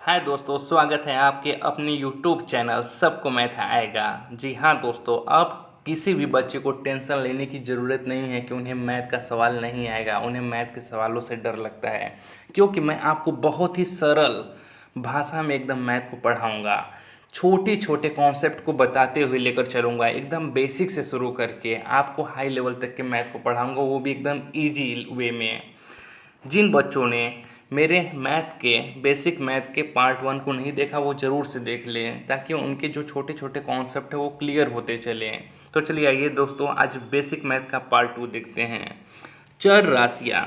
हाय दोस्तों, स्वागत है आपके अपने यूट्यूब चैनल सबको मैथ आएगा। जी हाँ दोस्तों, अब किसी भी बच्चे को टेंशन लेने की ज़रूरत नहीं है कि उन्हें मैथ का सवाल नहीं आएगा। उन्हें मैथ के सवालों से डर लगता है, क्योंकि मैं आपको बहुत ही सरल भाषा में एकदम मैथ को पढ़ाऊँगा। छोटे छोटे कॉन्सेप्ट को बताते हुए लेकर चलूँगा, एकदम बेसिक से शुरू करके आपको हाई लेवल तक के मैथ को पढ़ाऊँगा, वो भी एकदम ईजी वे में। जिन बच्चों ने मेरे मैथ के बेसिक मैथ के पार्ट 1 को नहीं देखा, वो ज़रूर से देख लें, ताकि उनके जो छोटे छोटे कॉन्सेप्ट है वो क्लियर होते चलें। तो चलिए आइए दोस्तों, आज बेसिक मैथ का पार्ट 2 देखते हैं। चर राशियाँ।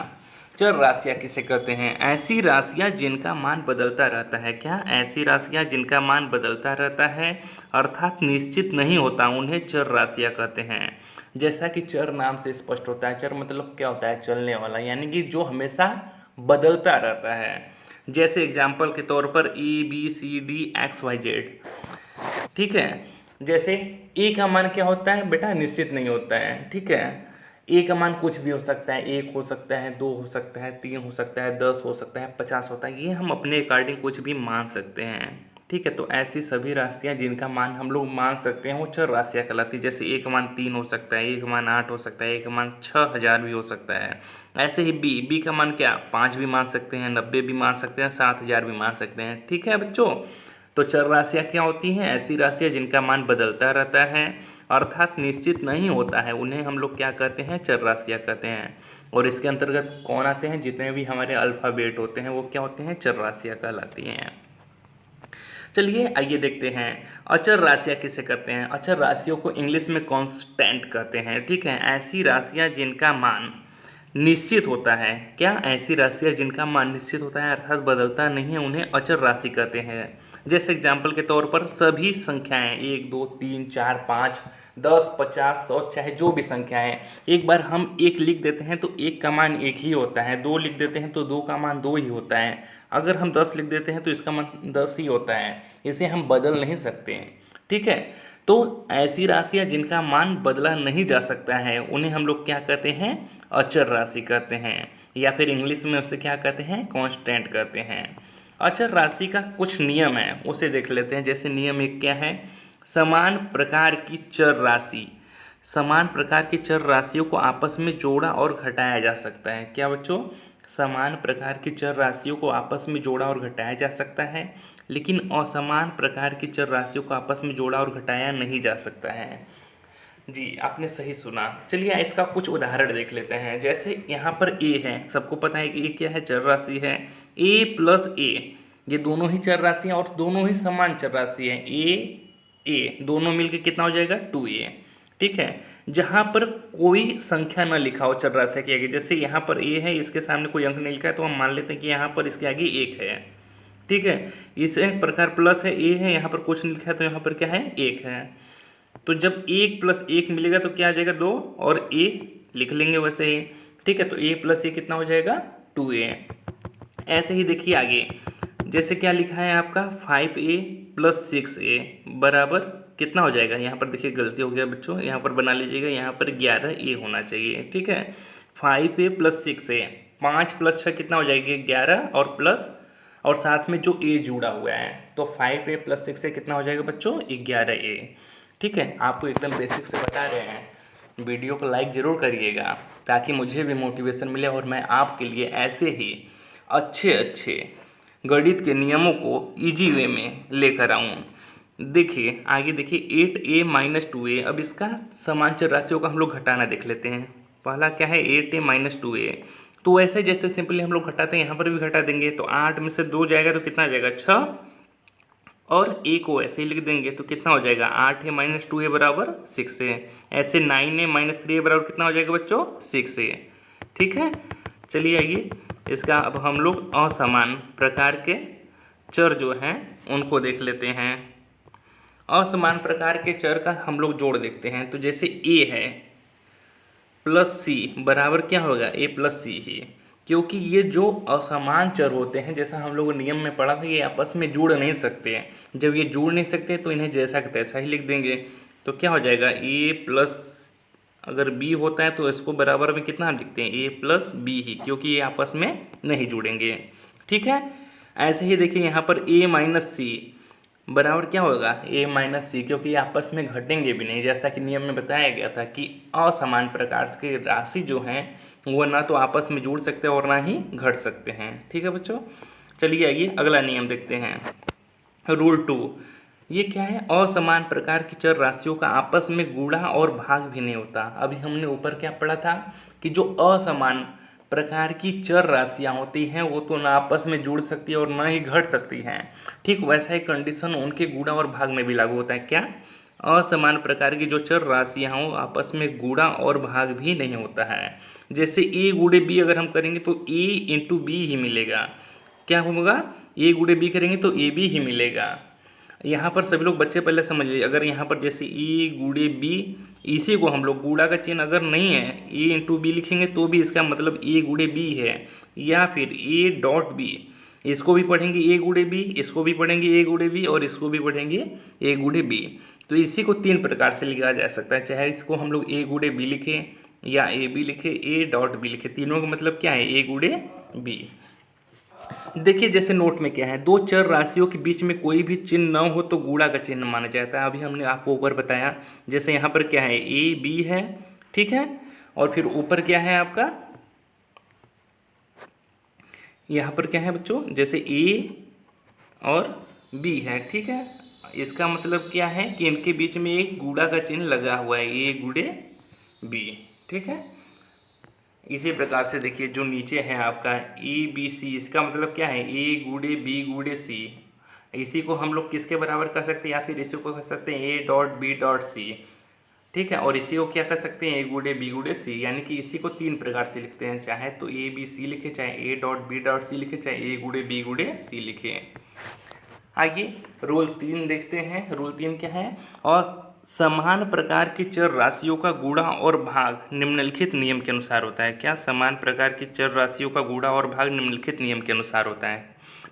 चर राशियाँ किसे कहते हैं? ऐसी राशियाँ जिनका मान बदलता रहता है। क्या? ऐसी राशियाँ जिनका मान बदलता रहता है, अर्थात निश्चित नहीं होता, उन्हें चर राशियाँ कहते हैं। जैसा कि चर नाम से स्पष्ट होता है, चर मतलब क्या होता है? चलने वाला, यानी कि जो हमेशा बदलता रहता है। जैसे एग्जाम्पल के तौर पर ABCD XYZ, ठीक है। जैसे ए का मान क्या होता है बेटा? निश्चित नहीं होता है, ठीक है। ए का मान कुछ भी हो सकता है, 1 हो सकता है, 2 हो सकता है, 3 हो सकता है, 10 हो सकता है, 50 होता है। ये हम अपने अकॉर्डिंग कुछ भी मान सकते हैं, ठीक है। तो ऐसी सभी राशियाँ जिनका मान हम लोग मान सकते हैं वो चर राशियाँ कहलाती है। जैसे ए का मान 3 हो सकता है, ए का मान 8 हो सकता है, ए का मान 6000 भी हो सकता है। ऐसे ही बी का मान क्या? 5 भी मान सकते हैं, 90 भी मान सकते हैं, 7000 भी मान सकते हैं, ठीक है बच्चों। तो चर राशियाँ क्या होती हैं? ऐसी राशियाँ जिनका मान बदलता रहता है, अर्थात निश्चित नहीं होता है, उन्हें हम लोग क्या कहते हैं? चर राशियाँ कहते हैं। और इसके अंतर्गत कौन आते हैं? जितने भी हमारे अल्फ़ाबेट होते हैं वो क्या होते हैं? चर राशियाँ कहलाती हैं। चलिए आइए देखते हैं, अचर राशियाँ किसे कहते हैं। अचर राशियों को इंग्लिश में कांस्टेंट कहते हैं, ठीक है। ऐसी राशियाँ जिनका मान निश्चित होता है। क्या? ऐसी राशियाँ जिनका मान निश्चित होता है, अर्थात बदलता नहीं है, उन्हें अचर राशि कहते हैं। जैसे एग्जाम्पल के तौर पर सभी संख्याएं 1 2 3 4 5 10 50 100, चाहे जो भी संख्याएं, एक बार हम एक लिख देते हैं तो एक का मान एक ही होता है, दो लिख देते हैं तो दो का मान दो ही होता है, अगर हम 10 लिख देते हैं तो इसका मान 10 ही होता है। इसे हम बदल नहीं सकते हैं, ठीक है। तो ऐसी राशियाँ जिनका मान बदला नहीं जा सकता है, उन्हें हम लोग क्या कहते हैं? अचर राशि कहते हैं, या फिर इंग्लिश में उसे क्या कहते हैं? कांस्टेंट कहते हैं। अचर राशि का कुछ नियम है, उसे देख लेते हैं। जैसे नियम एक क्या है? समान प्रकार की चर राशि, समान प्रकार की चर राशियों को आपस में जोड़ा और घटाया जा सकता है। क्या बच्चों? समान प्रकार की चर राशियों को आपस में जोड़ा और घटाया जा सकता है, लेकिन असमान प्रकार की चर राशियों को आपस में जोड़ा और घटाया नहीं जा सकता है। जी, आपने सही सुना। चलिए इसका कुछ उदाहरण देख लेते हैं। जैसे यहाँ पर ए है, सबको पता है कि ये क्या है? चर राशि है। ए प्लस ए, ये दोनों ही चर राशि हैं और दोनों ही समान चर राशि हैं। ए दोनों मिलके कितना हो जाएगा? 2a, ठीक है। जहाँ पर कोई संख्या न लिखा हो चर राशि के आगे, जैसे यहाँ पर ए है, इसके सामने कोई अंक नहीं लिखा है, तो हम मान लेते हैं कि यहाँ पर इसके आगे 1 है, ठीक है। इसी प्रकार प्लस है, ए है, यहाँ पर कुछ नहीं लिखा है तो यहाँ पर क्या है? 1 है। तो जब 1 प्लस 1 मिलेगा तो क्या आ जाएगा? 2, और ए लिख लेंगे वैसे ही, ठीक है। तो a प्लस ए कितना हो जाएगा? 2a। ऐसे ही देखिए आगे, जैसे क्या लिखा है आपका? 5a प्लस 6a बराबर कितना हो जाएगा? यहाँ पर देखिए गलती हो गया बच्चों, यहाँ पर बना लीजिएगा, यहाँ पर 11a होना चाहिए, ठीक है। 5a प्लस 6a, 5 प्लस 6 कितना हो जाएगी? 11, और प्लस और साथ में जो a जुड़ा हुआ है, तो 5a प्लस 6a कितना हो जाएगा बच्चों? 11a, ठीक है। आपको एकदम बेसिक से बता रहे हैं। वीडियो को लाइक ज़रूर करिएगा, ताकि मुझे भी मोटिवेशन मिले और मैं आपके लिए ऐसे ही अच्छे अच्छे गणित के नियमों को इजी वे में लेकर आऊँ। देखिए आगे, देखिए 8a माइनस 2a। अब इसका समांतर राशियों का हम लोग घटाना देख लेते हैं। पहला क्या है? 8a minus 2a। तो ऐसे जैसे सिंपली हम लोग घटाते हैं, यहाँ पर भी घटा देंगे, तो 8 में से 2 जाएगा तो कितना आ जाएगा? 6, और a को ऐसे ही लिख देंगे तो कितना हो जाएगा? 8a माइनस 2a बराबर 6a। ऐसे 9a माइनस 3a बराबर कितना हो जाएगा बच्चों? 6a, ठीक है। चलिए आइए, इसका अब हम लोग असमान प्रकार के चर जो हैं उनको देख लेते हैं। असमान प्रकार के चर का हम लोग जोड़ देखते हैं। तो जैसे a है प्लस c बराबर क्या होगा? a प्लस सी ही, क्योंकि ये जो असमान चर होते हैं, जैसा हम लोग नियम में पढ़ा था, ये आपस में जुड़ नहीं सकते हैं। जब ये जुड़ नहीं सकते तो इन्हें जैसा कि तैसा ही लिख देंगे। तो क्या हो जाएगा? a प्लस, अगर b होता है तो इसको बराबर में कितना लिखते हैं? a प्लस बी ही, क्योंकि ये आपस में नहीं जुड़ेंगे, ठीक है। ऐसे ही देखिए यहाँ पर a माइनस सी बराबर क्या होगा, a माइनस सी, क्योंकि ये आपस में घटेंगे भी नहीं, जैसा कि नियम में बताया गया था कि असमान प्रकार के राशि जो हैं वो ना तो आपस में जुड़ सकते हैं और ना ही घट सकते हैं। ठीक है बच्चों, चलिए आइए अगला नियम देखते हैं। रूल 2, ये क्या है, असमान प्रकार की चर राशियों का आपस में गुणा और भाग भी नहीं होता। अभी हमने ऊपर क्या पढ़ा था कि जो असमान प्रकार की चर राशियाँ होती हैं वो तो ना आपस में जुड़ सकती है और ना ही घट सकती हैं। ठीक वैसा ही कंडीशन उनके गुणा और भाग में भी लागू होता है। क्या, असमान प्रकार की जो चर राशियाँ हों आपस में गुणा और भाग भी नहीं होता है। जैसे a गुणे b अगर हम करेंगे तो a इंटू बी ही मिलेगा। क्या होगा, a गुणे b करेंगे तो a b ही मिलेगा। यहाँ पर सभी लोग बच्चे पहले समझ लीजिए, अगर यहाँ पर जैसे ए गुणे बी, इसी को हम लोग गुणा का चिन्ह अगर नहीं है ए इंटू बी लिखेंगे तो भी इसका मतलब ए गुणे बी है, या फिर ए डॉट बी, इसको भी पढ़ेंगे ए गुणे बी, इसको भी पढ़ेंगे ए गुणे बी और इसको भी पढ़ेंगे ए गुणे बी। तो इसी को 3 प्रकार से लिखा जा सकता है, चाहे इसको हम लोग ए गुणे बी लिखें या ए बी लिखे, ए डॉट बी लिखे, तीनों का मतलब क्या है, ए गुणे बी। देखिए जैसे नोट में क्या है, दो चर राशियों के बीच में कोई भी चिन्ह न हो तो गुणा का चिन्ह माना जाता है। अभी हमने आपको ऊपर बताया, जैसे यहाँ पर क्या है, ए बी है, ठीक है, और फिर ऊपर क्या है आपका, यहाँ पर क्या है बच्चों, जैसे ए और बी है, ठीक है, इसका मतलब क्या है कि इनके बीच में एक गुणा का चिन्ह लगा हुआ है, ए गुणे बी, ठीक है। इसी प्रकार से देखिए जो नीचे है आपका ए बी सी, इसका मतलब क्या है, ए गुणे बी गुणे सी, इसी को हम लोग किसके बराबर कर सकते हैं, या फिर इसी को कर सकते हैं A dot B dot C, ठीक है, और इसी को क्या कर सकते हैं, ए गुणे बी गुणे सी, यानी कि इसी को 3 प्रकार से लिखते हैं, चाहे तो ए बी सी लिखे, चाहे A dot B dot C लिखे, चाहे ए गुणे बी गुणे सी लिखे। आइए रूल 3 देखते हैं। रूल 3 क्या है, और समान प्रकार की चर राशियों का गुणा और भाग निम्नलिखित नियम के अनुसार होता है। क्या, समान प्रकार की चर राशियों का गुणा और भाग निम्नलिखित नियम के अनुसार होता है।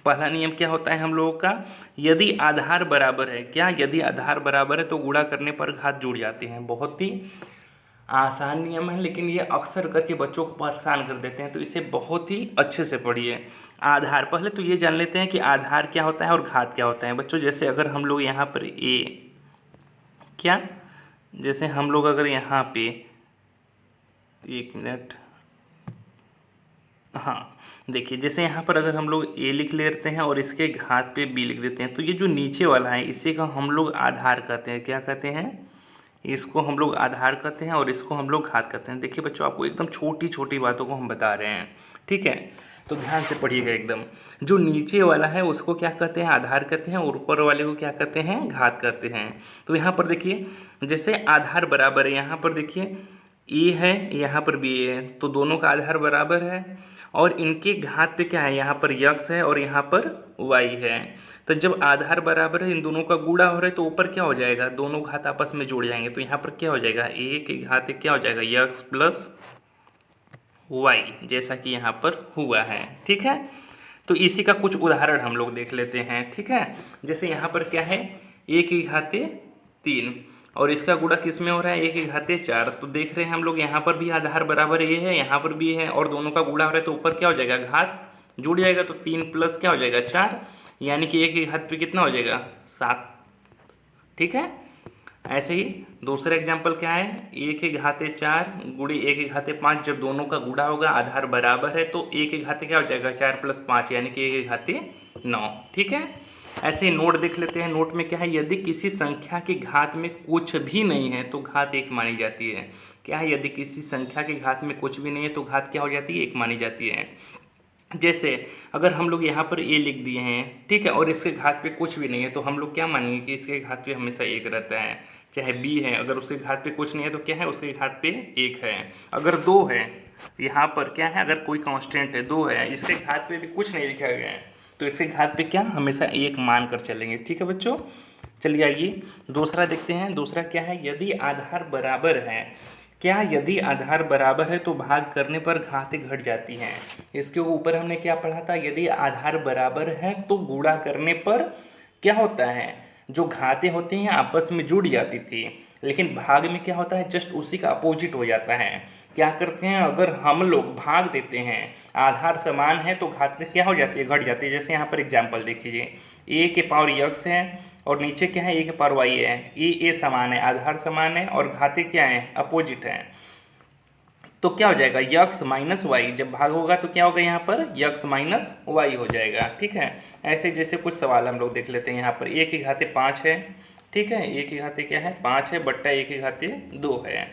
पहला नियम क्या होता है हम लोगों का, यदि आधार बराबर है। क्या, यदि आधार बराबर है तो गुणा करने पर घात जुड़ जाते हैं। बहुत ही आसान नियम है, लेकिन ये अक्सर करके बच्चों को परेशान कर देते हैं, तो इसे बहुत ही अच्छे से पढ़िए। आधार, पहले तो ये जान लेते हैं कि आधार क्या होता है और घात क्या होता है बच्चों। जैसे अगर हम लोग यहाँ पर ए, क्या, जैसे हम लोग अगर यहाँ पे, एक मिनट, हाँ देखिए, जैसे यहाँ पर अगर हम लोग ए लिख लेते हैं और इसके घात पे बी लिख देते हैं, तो ये जो नीचे वाला है इसी का हम लोग आधार कहते हैं। क्या कहते हैं, इसको हम लोग आधार कहते हैं और इसको हम लोग घात कहते हैं। देखिए बच्चों, आपको एकदम छोटी छोटी बातों को हम बता रहे हैं, ठीक है, तो ध्यान से पढ़िएगा एकदम। जो नीचे वाला है उसको क्या कहते हैं, आधार कहते हैं, और ऊपर वाले को क्या कहते हैं, घात कहते हैं। तो यहाँ पर देखिए, जैसे आधार बराबर है, यहाँ पर देखिए ए है, यहाँ पर बी है, तो दोनों का आधार बराबर है, और इनके घात पे क्या है, यहाँ पर यक्स है और यहाँ पर वाई है। तो जब आधार बराबर है, इन दोनों का गुणा हो रहा है, तो ऊपर क्या हो जाएगा, दोनों घात आपस में जुड़ जाएंगे, तो यहाँ पर क्या हो जाएगा, ए के घात क्या हो जाएगा, यक्स प्लस वाई, जैसा कि यहाँ पर हुआ है, ठीक है। तो इसी का कुछ उदाहरण हम लोग देख लेते हैं, ठीक है। जैसे यहाँ पर क्या है, ए की घाते 3 और इसका गुणा किस में हो रहा है, ए की घाते 4, तो देख रहे हैं हम लोग यहाँ पर भी आधार बराबर ए है, यहाँ पर भी है, और दोनों का गुणा हो रहा है, तो ऊपर क्या हो जाएगा, घात जुड़ जाएगा, तो 3 प्लस क्या हो जाएगा 4, यानी कि ए की घात पे कितना हो जाएगा, 7, ठीक है। ऐसे ही दूसरा एग्जाम्पल क्या है, ए के घाते 4 गुणे ए के घाते 5, जब दोनों का गुणा होगा, आधार बराबर है, तो ए के घाते क्या हो जाएगा, 4 प्लस 5, यानी कि ए के घाते 9, ठीक है। ऐसे ही नोट देख लेते हैं। नोट में क्या है, यदि किसी संख्या की घात में कुछ भी नहीं है तो घात 1 मानी जाती है। क्या है, यदि किसी संख्या की घात में कुछ भी नहीं है तो घात क्या हो जाती है, 1 मानी जाती है। जैसे अगर हम लोग यहाँ पर ए लिख दिए हैं, ठीक है, और इसके घात पे कुछ भी नहीं है, तो हम लोग क्या मानेंगे कि इसके घात पे हमेशा 1 रहता है। चाहे बी है, अगर उसके घात पे कुछ नहीं है तो क्या है, उसके घात पे 1 है। अगर 2 है, यहाँ पर क्या है, अगर कोई कांस्टेंट है 2 है, इसके घात पे भी कुछ नहीं लिखा गया है, तो इसके घात पे क्या हमेशा 1 मान कर चलेंगे, ठीक है बच्चों। चलिए आइए दूसरा देखते हैं। दूसरा क्या है, यदि आधार बराबर है। क्या, यदि आधार बराबर है तो भाग करने पर घातें घट जाती हैं। इसके ऊपर हमने क्या पढ़ा था, यदि आधार बराबर है तो गुणा करने पर क्या होता है, जो घातें होती हैं आपस में जुड़ जाती थी, लेकिन भाग में क्या होता है, जस्ट उसी का अपोजिट हो जाता है। क्या करते हैं, अगर हम लोग भाग देते हैं, आधार समान है तो घात में क्या हो जाती है, घट जाती है। जैसे यहाँ पर एग्जाम्पल देखिए, ए के पावर यक्स है और नीचे क्या है, ए के पावर वाई है। ए समान है, आधार समान है और घाते क्या है, अपोजिट है। तो क्या हो जाएगा, यक्स माइनस वाई। जब भाग होगा तो क्या होगा, यहाँ पर यक्स माइनस वाई हो जाएगा। ठीक है, ऐसे जैसे कुछ सवाल हम लोग देख लेते हैं। यहाँ पर ए की घाते 5 है, ठीक है, ए की घाते क्या है 5 है, बट्टा ए की घाते 2 है।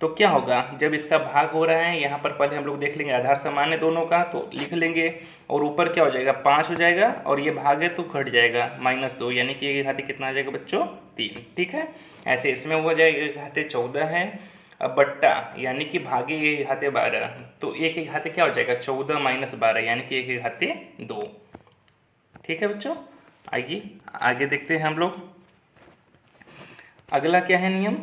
तो क्या होगा, जब इसका भाग हो रहा है, यहाँ पर पहले हम लोग देख लेंगे आधार समान है दोनों का, तो लिख लेंगे। और ऊपर क्या हो जाएगा, 5 हो जाएगा और ये भाग है तो घट जाएगा -2, यानी कि ए की घाते कितना आ जाएगा बच्चों, 3। ठीक है, ऐसे इसमें हो जाएगा घाते 14 है। अब बट्टा यानी कि भागे ए की घाते 12, तो ए की घाते क्या हो जाएगा 14 - 12, यानी कि ए की घाते 2। ठीक है बच्चों, आइए आगे देखते हैं हम लोग। अगला क्या है नियम,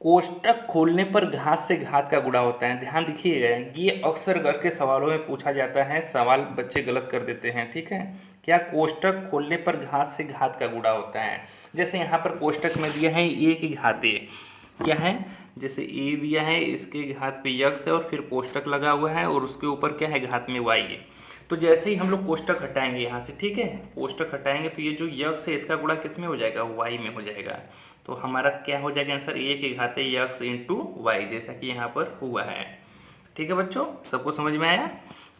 कोष्टक खोलने पर घात से घात का गुणा होता है। ध्यान दीजिएगा, ये अक्सर घर के सवालों में पूछा जाता है, सवाल बच्चे गलत कर देते हैं। ठीक है, क्या कोष्टक खोलने पर घात से घात का गुणा होता है। जैसे यहाँ पर कोष्टक में दिया है ए की घाते क्या है, जैसे ए दिया है, इसके घात पे यक्स है और फिर कोष्टक लगा हुआ है और उसके ऊपर क्या है, घात में वाई है। तो जैसे ही हम लोग कोष्टक हटाएंगे यहाँ से, ठीक है, कोष्टक हटाएंगे तो ये जो यक्स है इसका गुणा किस में हो जाएगा, वाई में हो जाएगा। तो हमारा क्या हो जाएगा आंसर, ए के घाते यक्स इंटू वाई, जैसा कि यहाँ पर हुआ है। ठीक है बच्चों, सबको समझ में आया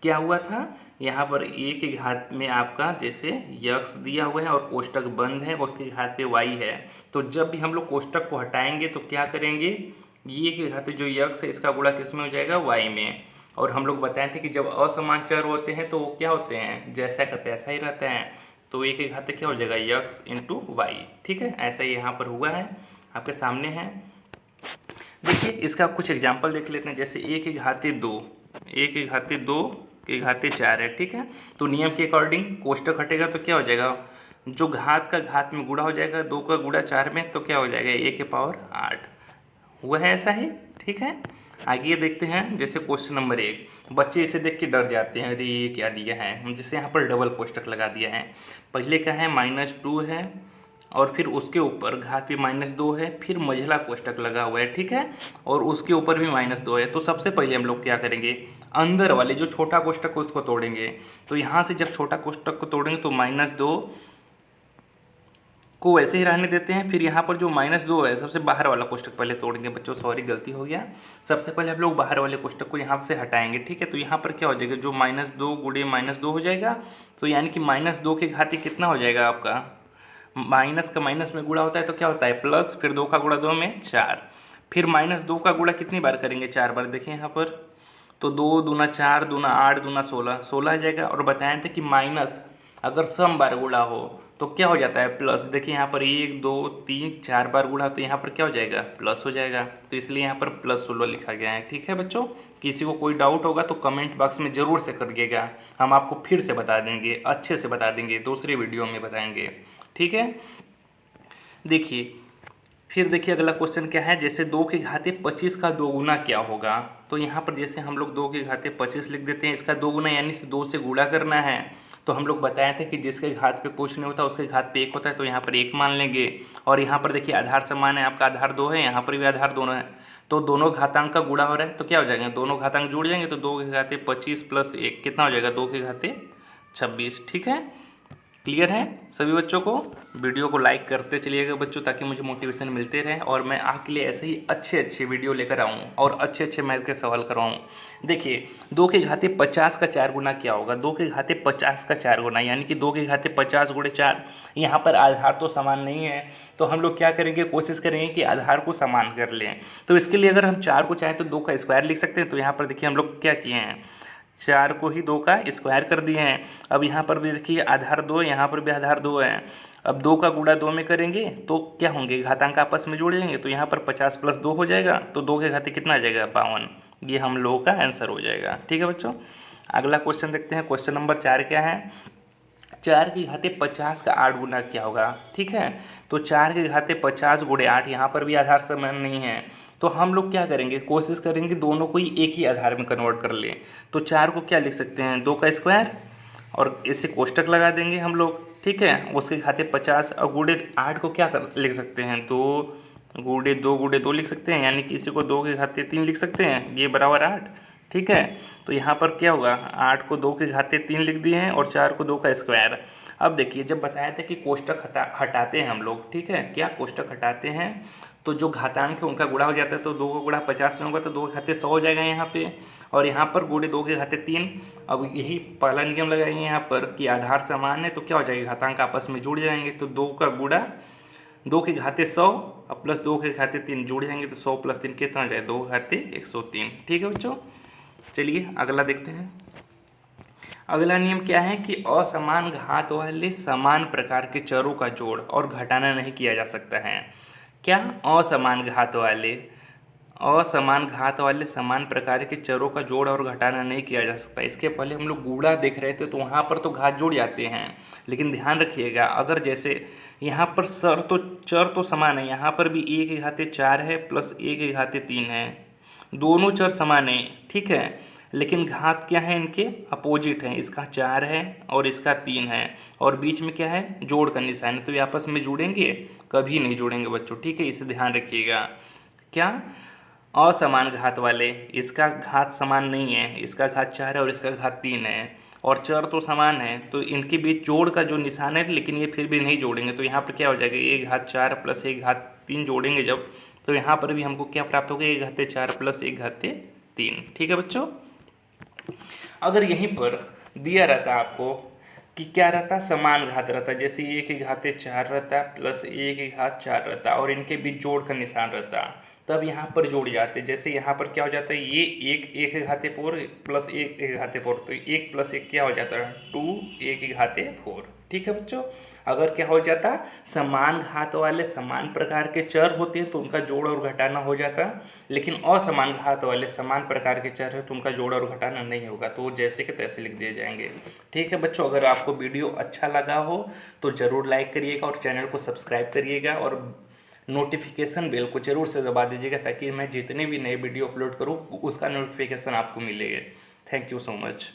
क्या हुआ था। यहाँ पर ए के घात में आपका जैसे यक्स दिया हुआ है और कोष्टक बंद है, उसके घात पे वाई है। तो जब भी हम लोग कोष्टक को हटाएंगे तो क्या करेंगे, ये के घाते जो यक्स है इसका गुणा किस में हो जाएगा, वाई में। और हम लोग बताए थे कि जब असमान चर होते हैं तो वो क्या होते हैं, जैसा का तैसा ही रहता है। तो ए के घाते क्या हो जाएगा, यक्स इंटू वाई। ठीक है, ऐसा ही यहाँ पर हुआ है, आपके सामने है। देखिए इसका कुछ एग्जाम्पल देख लेते हैं। जैसे ए के घाते 2, ए के घाते 2 के घाते 4 है। ठीक है, तो नियम के अकॉर्डिंग कोष्टक हटेगा तो क्या हो जाएगा, जो घात का घात में गुणा हो जाएगा, 2 का गुणा 4 में, तो क्या हो जाएगा ए के पावर 8 हुआ है, ऐसा ही। ठीक है, आगे देखते हैं। जैसे क्वेश्चन नंबर 1, बच्चे इसे देख के डर जाते हैं, अरे ये क्या दिया है। जैसे यहाँ पर डबल कोष्टक लगा दिया है, पहले क्या है -2 है और फिर उसके ऊपर घात भी -2 है, फिर मझला कोष्टक लगा हुआ है। ठीक है, और उसके ऊपर भी -2 है। तो सबसे पहले हम लोग क्या करेंगे, अंदर वाले जो छोटा कोष्टक को उसको तोड़ेंगे। तो यहाँ से जब छोटा कोष्टक को तोड़ेंगे तो -2 को वैसे ही रहने देते हैं। फिर यहाँ पर जो -2 है, सबसे बाहर वाला कोष्टक पहले तोड़ेंगे। बच्चों सॉरी गलती हो गया, सबसे पहले हम लोग बाहर वाले कोष्टक को यहाँ से हटाएंगे। ठीक है, तो यहाँ पर क्या हो जाएगा, जो -2 गुणे -2 हो जाएगा। तो यानी कि -2 के घाते कितना हो जाएगा आपका, माइनस का माइनस में गुणा होता है तो क्या होता है प्लस, फिर 2 का गुणा 2 में 4, फिर -2 का गुणा कितनी बार करेंगे, 4 बार। देखिए यहाँ पर तो 2 दूना 4 दूना 8 दूना 16, 16 आ जाएगा। और बताए थे कि माइनस अगर सम बार गुणा हो तो क्या हो जाता है, प्लस। देखिए यहाँ पर 1 2 3 4 बार गुणा, तो यहाँ पर क्या हो जाएगा, प्लस हो जाएगा। तो इसलिए यहाँ पर +16 लिखा गया है। ठीक है बच्चों, किसी को कोई डाउट होगा तो कमेंट बॉक्स में ज़रूर से करिएगा, हम आपको फिर से बता देंगे, अच्छे से बता देंगे, दूसरी वीडियो में बताएंगे। ठीक है, देखिए फिर देखिए अगला क्वेश्चन क्या है। जैसे 2 के घाते 25 का 2 गुना क्या होगा। तो यहाँ पर जैसे हम लोग 2 के घाते 25 लिख देते हैं, इसका 2 गुना यानी 2 से गुणा करना है। तो हम लोग बताए थे कि जिसके घात पे कुछ नहीं होता उसके घात पे 1 होता है, तो यहाँ पर 1 मान लेंगे। और यहाँ पर देखिए आधार समान है, आपका आधार 2 है, यहाँ पर भी आधार दोनों है, तो दोनों घातांक का गुणा हो रहा है। तो क्या हो जाएगा, दोनों घातांक जुड़ जाएंगे, तो 2 के घाते 25 + 1 कितना हो जाएगा, 2 के घाते 26। ठीक है, क्लियर है सभी बच्चों को। वीडियो को लाइक करते चलिएगा बच्चों, ताकि मुझे मोटिवेशन मिलते रहे और मैं आपके लिए ऐसे ही अच्छे वीडियो लेकर आऊँ और अच्छे मैथ के सवाल करवाऊँ। देखिए 2 के घाते 50 का 4 गुना क्या होगा, 2 के घाते 50 का 4 गुना यानी कि 2 के घाते 50 गुणे 4। यहाँ पर आधार तो समान नहीं है, तो हम लोग क्या करेंगे, कोशिश करेंगे कि आधार को समान कर लें। तो इसके लिए अगर हम 4 को चाहें तो 2 का स्क्वायर लिख सकते हैं। तो यहाँ पर देखिए हम लोग क्या किए हैं, 4 को ही 2 का स्क्वायर कर दिए हैं। अब यहाँ पर भी देखिए आधार 2, यहाँ पर भी आधार 2 है। अब 2 का गुणा 2 में करेंगे तो क्या होंगे, घातांक आपस में जुड़ जाएंगे। तो यहाँ पर 50 + 2 हो जाएगा, तो 2 के घाते कितना आ जाएगा, 52। ये हम लोगों का आंसर हो जाएगा। ठीक है बच्चों, अगला क्वेश्चन देखते हैं। क्वेश्चन नंबर 4 क्या है, 4 के घाते 50 का 8 गुना क्या होगा। ठीक है, तो 4 के घाते 50 गुणे 8, यहाँ पर भी आधार समान नहीं है, तो हम लोग क्या करेंगे, कोशिश करेंगे दोनों को ही एक ही आधार में कन्वर्ट कर लें। तो 4 को क्या लिख सकते हैं, 2 का स्क्वायर और इससे कोष्टक लगा देंगे हम लोग। ठीक है, उसके घाते 50 और गुणे 8 को क्या कर लिख सकते हैं, 2 गुड़े 2 लिख सकते हैं, यानी कि इसी को 2 की घाते 3 लिख सकते हैं, ये बराबर 8। ठीक है, तो यहाँ पर क्या होगा, 8 को 2 की घाते 3 लिख दिए हैं और 4 को 2 का स्क्वायर। अब देखिए, जब बताया था कि कोष्टक हटाते हैं हम लोग, ठीक है, क्या कोष्टक हटाते हैं तो जो घातांक है उनका गुणा हो जाता है, तो 2 का गुणा 50 में होगा तो 2 के घाते 100 हो जाएगा यहाँ पे, और यहाँ पर गुणे 2 के घाते 3। अब यही पहला नियम लगाएंगे यहाँ पर कि आधार समान है तो क्या हो जाएगा, घातांक आपस में जुड़ जाएंगे, तो 2 का गुणा 2 के घाते 100 और प्लस 2 के घाते 3 जुड़ जाएंगे, तो 100 प्लस 3 कितना हो जाएगा, 2 के घाते 103। ठीक है बच्चों, चलिए अगला देखते हैं। अगला नियम क्या है कि असमान घात वाले समान प्रकार के चरों का जोड़ और घटाना नहीं किया जा सकता है। क्या, असमान घात वाले समान प्रकार के चरों का जोड़ और घटाना नहीं किया जा सकता। इसके पहले हम लोग गुणा देख रहे थे तो वहाँ पर तो घात जुड़ जाते हैं, लेकिन ध्यान रखिएगा अगर जैसे यहाँ पर चर तो समान है, यहाँ पर भी 1 के घाते 4 है प्लस 1 के घाते 3 है, दोनों चर समान है, ठीक है, लेकिन घात क्या है, इनके अपोजिट हैं, इसका 4 है और इसका 3 है, और बीच में क्या है, जोड़ का निशान है, तो ये आपस में जुड़ेंगे, कभी नहीं जुड़ेंगे बच्चों। ठीक है, इसे ध्यान रखिएगा। क्या, असमान घात वाले, इसका घात समान नहीं है, इसका घात 4 है और इसका घात 3 है, और चर तो समान है, तो इनके बीच जोड़ का जो निशान है, लेकिन ये फिर भी नहीं जोड़ेंगे, तो यहाँ पर क्या हो जाएगा, 1 घात 4 प्लस 1 घात 3 जोड़ेंगे जब, तो यहाँ पर भी हमको क्या प्राप्त होगा, 1 घाते 4 प्लस 1 घाते 3। ठीक है बच्चों, अगर यहीं पर दिया रहता आपको कि क्या रहता, समान घात रहता, जैसे 1 के घाते 4 रहता प्लस 1 के घात 4 रहता और इनके बीच जोड़ का निशान रहता, तब यहाँ पर जोड़ जाते। जैसे यहाँ पर क्या हो जाता है, ये 1 के घाते 4 प्लस 1 के घाते 4, तो 1 प्लस 1 क्या हो जाता है, 2 1 के घाते 4। ठीक है बच्चों, अगर क्या हो जाता, समान घात वाले समान प्रकार के चर होते हैं तो उनका जोड़ और घटाना हो जाता, लेकिन असमान घात वाले समान प्रकार के चर है तो उनका जोड़ और घटाना नहीं होगा, तो जैसे के तैसे लिख दिए जाएंगे। ठीक है बच्चों, अगर आपको वीडियो अच्छा लगा हो तो ज़रूर लाइक करिएगा और चैनल को सब्सक्राइब करिएगा और नोटिफिकेशन बेल को जरूर से दबा दीजिएगा ताकि मैं जितने भी नए वीडियो अपलोड करूँ उसका नोटिफिकेशन आपको मिलेगा। Thank you so much.